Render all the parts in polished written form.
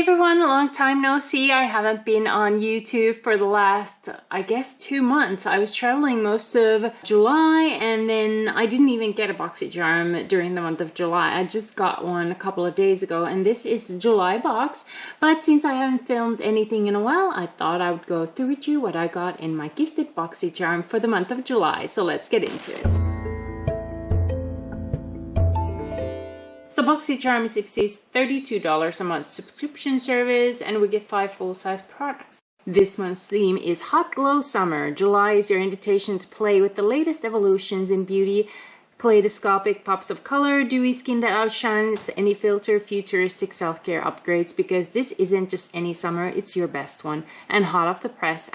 everyone, long time no see. I haven't been on YouTube for the last, I guess, 2 months. I was traveling most of July and then I didn't even get a BOXYCHARM during the month of July. I just got one a couple of days ago and this is the July box. But since I haven't filmed anything in a while, I thought I would go through with you what I got in my gifted BOXYCHARM for the month of July. So let's get into it. So BOXYCHARM is Ipsy's $32 a month subscription service and we get 5 full-size products. This month's theme is Hot Glow Summer. July is your invitation to play with the latest evolutions in beauty, kaleidoscopic pops of color, dewy skin that outshines any filter, futuristic self-care upgrades, because this isn't just any summer, it's your best one. And hot off the press,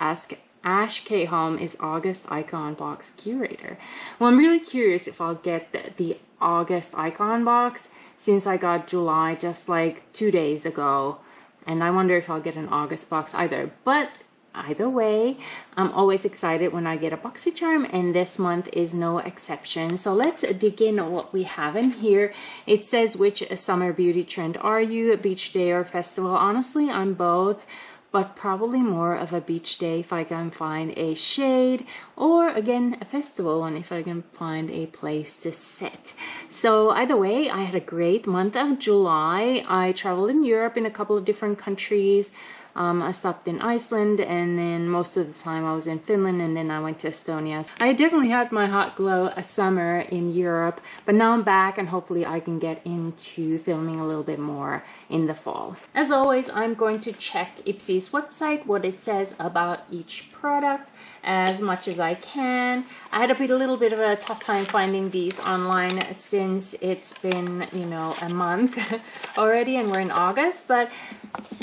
Ash K. Holm is August Icon Box curator. Well, I'm really curious if I'll get the August Icon Box since I got July just like 2 days ago. And I wonder if I'll get an August box either. But either way, I'm always excited when I get a BOXYCHARM, and this month is no exception. So let's dig in on what we have in here. It says, which summer beauty trend are you, a beach day or festival? Honestly, I'm both, but probably more of a beach day if I can find a shade, or again a festival one if I can find a place to sit. So either way, I had a great month of July. I traveled in Europe in a couple of different countries. I stopped in Iceland, and then most of the time I was in Finland, and then I went to Estonia. I definitely had my hot glow a summer in Europe, but now I'm back and hopefully I can get into filming a little bit more in the fall. As always, I'm going to check Ipsy's website, what it says about each product as much as I can. I had a little bit of a tough time finding these online since it's been, you know, a month already and we're in August, but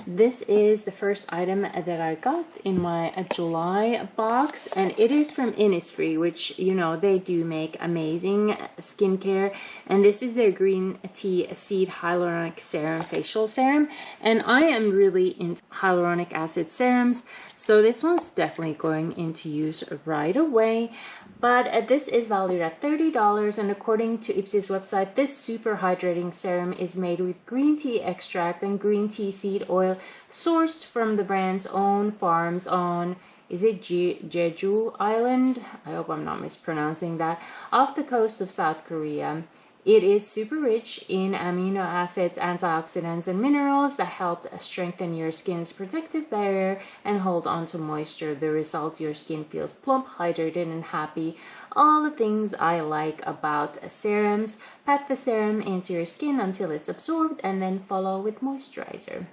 this is the first item that I got in my July box, and it is from Innisfree, which, you know, they do make amazing skincare, and this is their green tea seed hyaluronic serum facial serum, and I am really into hyaluronic acid serums, so this one's definitely going into use right away. But this is valued at $30, and according to Ipsy's website, this super hydrating serum is made with green tea extract and green tea seed oil sourced from the brand's own farms on, is it Jeju Island? I hope I'm not mispronouncing that, off the coast of South Korea. It is super rich in amino acids, antioxidants, and minerals that help strengthen your skin's protective barrier and hold on to moisture. The result, your skin feels plump, hydrated, and happy. All the things I like about serums. Pat the serum into your skin until it's absorbed and then follow with moisturizer.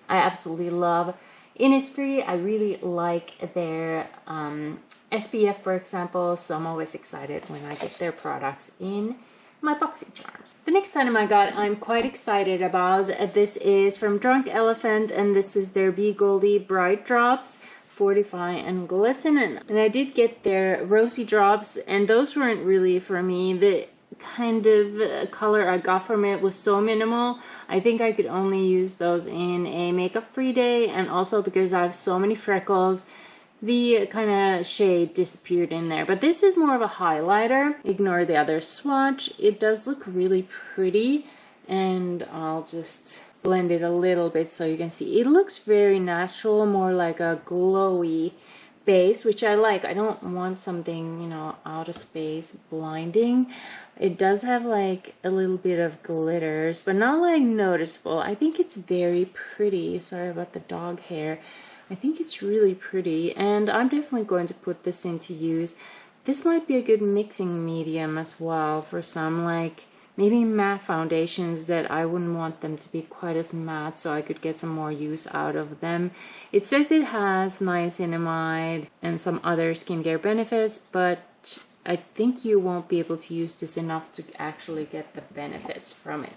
I absolutely love Innisfree. I really like their SPF, for example, so I'm always excited when I get their products in my BOXYCHARMs. The next item I got, I'm quite excited about. This is from Drunk Elephant, and this is their Be Goldy Bright Drops, Fortify and Glisten. And I did get their Rosy Drops, and those weren't really for me. The kind of color I got from it was so minimal. I think I could only use those in a makeup-free day, and also because I have so many freckles, the kind of shade disappeared in there. But this is more of a highlighter. Ignore the other swatch. It does look really pretty, and I'll just blend it a little bit so you can see. It looks very natural, more like a glowy base, which I like. I don't want something, you know, out of space blinding. It does have like a little bit of glitters, but not like noticeable. I think it's very pretty. Sorry about the dog hair. I think it's really pretty, and I'm definitely going to put this into use. This might be a good mixing medium as well for some, like maybe matte foundations that I wouldn't want them to be quite as matte, so I could get some more use out of them. It says it has niacinamide and some other skincare benefits, but I think you won't be able to use this enough to actually get the benefits from it.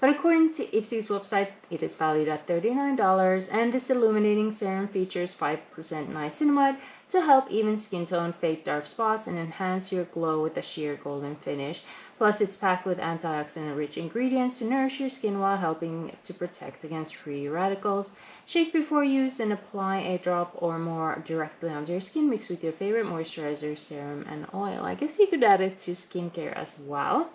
But according to Ipsy's website, it is valued at $39, and this illuminating serum features 5% niacinamide to help even skin tone, fade dark spots, and enhance your glow with a sheer golden finish. Plus, it's packed with antioxidant-rich ingredients to nourish your skin while helping to protect against free radicals. Shake before use and apply a drop or more directly onto your skin. Mix with your favorite moisturizer, serum, and oil. I guess you could add it to skincare as well.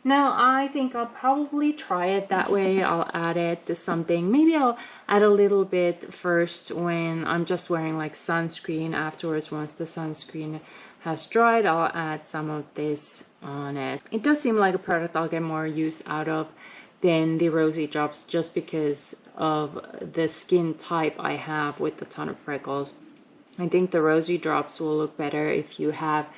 Now I think I'll probably try it that way. I'll add it to something. Maybe I'll add a little bit first when I'm just wearing like sunscreen. Afterwards, once the sunscreen has dried, I'll add some of this on it. It does seem like a product I'll get more use out of than the rosy drops, just because of the skin type I have with a ton of freckles. I think the rosy drops will look better if you have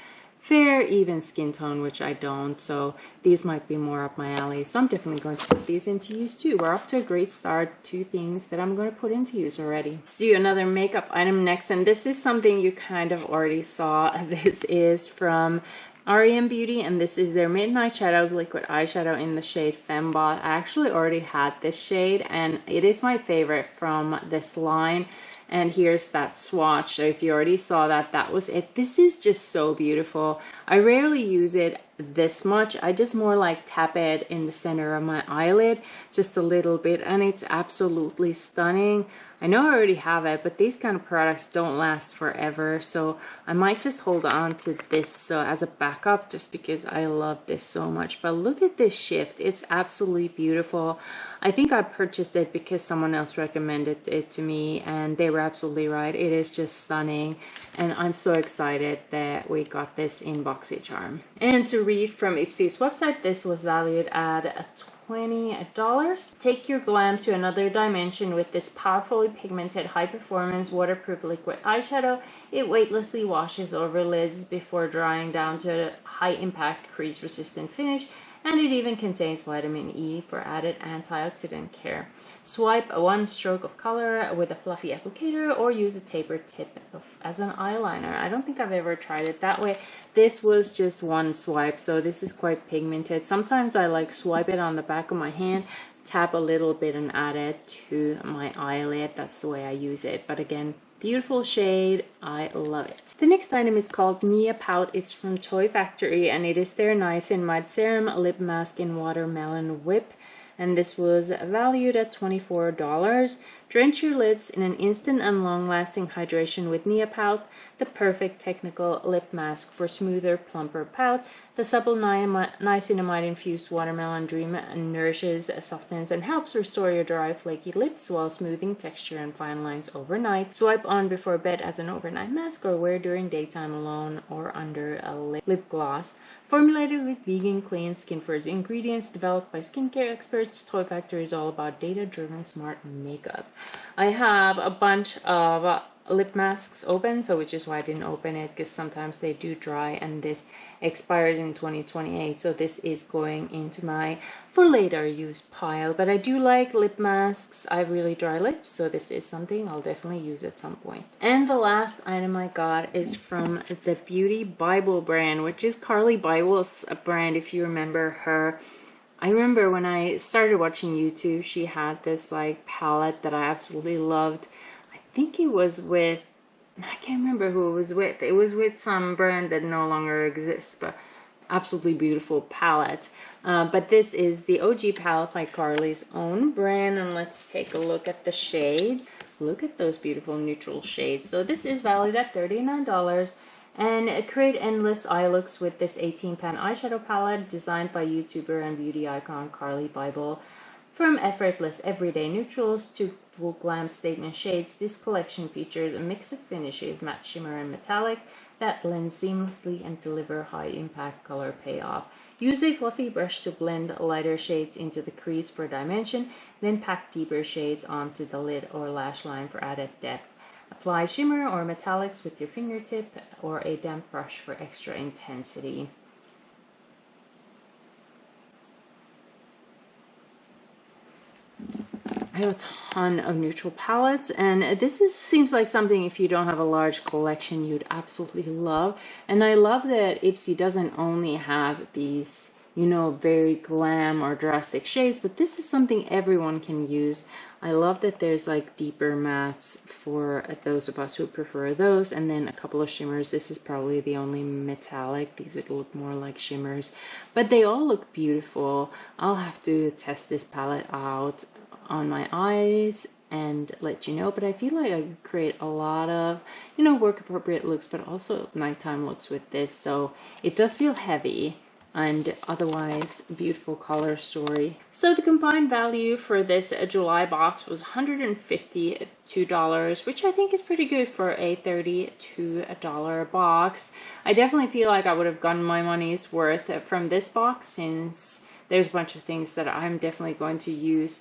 fair, even skin tone, which I don't, so these might be more up my alley. So I'm definitely going to put these into use too. We're off to a great start. 2 things that I'm going to put into use already. Let's do another makeup item next, and this is something you kind of already saw. This is from REM Beauty, and this is their Midnight Shadows liquid eyeshadow in the shade Fembot. I actually already had this shade, and it is my favorite from this line. And here's that swatch. So if you already saw that, that was it. This is just so beautiful. I rarely use it this much. I just more like tap it in the center of my eyelid just a little bit, and it's absolutely stunning. I know I already have it, but these kind of products don't last forever, so I might just hold on to this as a backup just because I love this so much. But look at this shift. It's absolutely beautiful. I think I purchased it because someone else recommended it to me, and they were absolutely right. It is just stunning, and I'm so excited that we got this in BOXYCHARM. And to read from Ipsy's website, this was valued at $20. Take your glam to another dimension with this powerfully pigmented, high-performance, waterproof liquid eyeshadow. It weightlessly washes over lids before drying down to a high-impact, crease-resistant finish, and it even contains vitamin E for added antioxidant care. Swipe one stroke of color with a fluffy applicator, or use a tapered tip as an eyeliner. I don't think I've ever tried it that way. This was just one swipe, so this is quite pigmented. Sometimes I like swipe it on the back of my hand, tap a little bit, and add it to my eyelid. That's the way I use it. But again, beautiful shade. I love it. The next item is called Nia Pout. It's from Toy Factory, and it is their Nice and Mud Serum Lip Mask in Watermelon Whip. And this was valued at $24. Drench your lips in an instant and long-lasting hydration with Nia Pout, the perfect technical lip mask for smoother, plumper pout. The supple niacinamide-infused watermelon dream nourishes, softens, and helps restore your dry, flaky lips while smoothing texture and fine lines overnight. Swipe on before bed as an overnight mask, or wear during daytime alone or under a lip gloss. Formulated with vegan, clean, skin-first ingredients developed by skincare experts, Toy Factory is all about data-driven, smart makeup. I have a bunch of lip masks open, so which is why I didn't open it, because sometimes they do dry, and this expires in 2028, so this is going into my for later use pile. But I do like lip masks. I have really dry lips, so this is something I'll definitely use at some point. And the last item I got is from the Beauty Bible brand, which is Carly Bible's brand, if you remember her. I remember when I started watching YouTube, she had this like palette that I absolutely loved. I think it was with, I can't remember who it was with. It was with some brand that no longer exists, but absolutely beautiful palette. But this is the OG palette by Carly's own brand, and let's take a look at the shades. Look at those beautiful neutral shades. So this is valued at $39. And create endless eye looks with this 18-pan eyeshadow palette designed by YouTuber and beauty icon Carly Bible. From effortless everyday neutrals to full glam statement shades, this collection features a mix of finishes, matte shimmer and metallic, that blend seamlessly and deliver high-impact color payoff. Use a fluffy brush to blend lighter shades into the crease for dimension, then pack deeper shades onto the lid or lash line for added depth. Apply shimmer or metallics with your fingertip or a damp brush for extra intensity. I have a ton of neutral palettes, and this seems like something, if you don't have a large collection, you'd absolutely love. And I love that Ipsy doesn't only have these, you know, very glam or drastic shades, but this is something everyone can use. I love that there's like deeper mattes for those of us who prefer those, and then a couple of shimmers. This is probably the only metallic. These look more like shimmers, but they all look beautiful. I'll have to test this palette out on my eyes and let you know, but I feel like I could create a lot of, you know, work appropriate looks, but also nighttime looks with this. So it does feel heavy, and otherwise beautiful color story. So the combined value for this July box was $152, which I think is pretty good for a $32 box. I definitely feel like I would have gotten my money's worth from this box, since there's a bunch of things that I'm definitely going to use.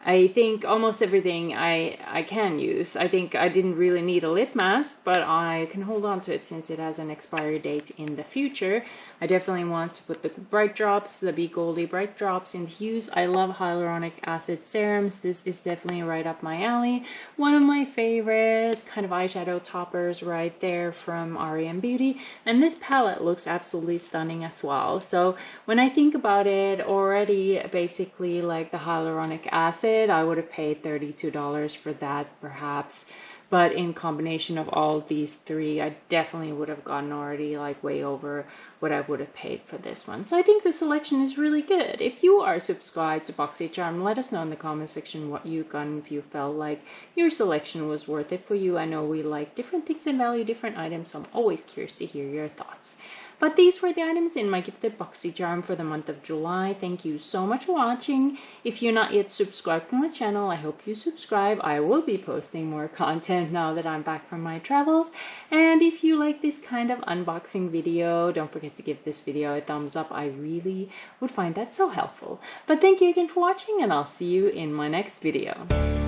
I think almost everything I can use. I think I didn't really need a lip mask, but I can hold on to it since it has an expiry date in the future. I definitely want to put the bright drops, the Be Goldy bright drops in use. I love hyaluronic acid serums. This is definitely right up my alley. One of my favorite kind of eyeshadow toppers right there from R.E.M. Beauty. And this palette looks absolutely stunning as well. So when I think about it, already basically like the hyaluronic acid, I would have paid $32 for that perhaps. But in combination of all these three, I definitely would have gotten already like way over what I would have paid for this one. So I think the selection is really good. If you are subscribed to BOXYCHARM, let us know in the comment section what you've gotten, if you felt like your selection was worth it for you. I know we like different things and value different items, so I'm always curious to hear your thoughts. But these were the items in my gifted BOXYCHARM for the month of July. Thank you so much for watching. If you're not yet subscribed to my channel, I hope you subscribe. I will be posting more content now that I'm back from my travels. And if you like this kind of unboxing video, don't forget to give this video a thumbs up. I really would find that so helpful. But thank you again for watching, and I'll see you in my next video.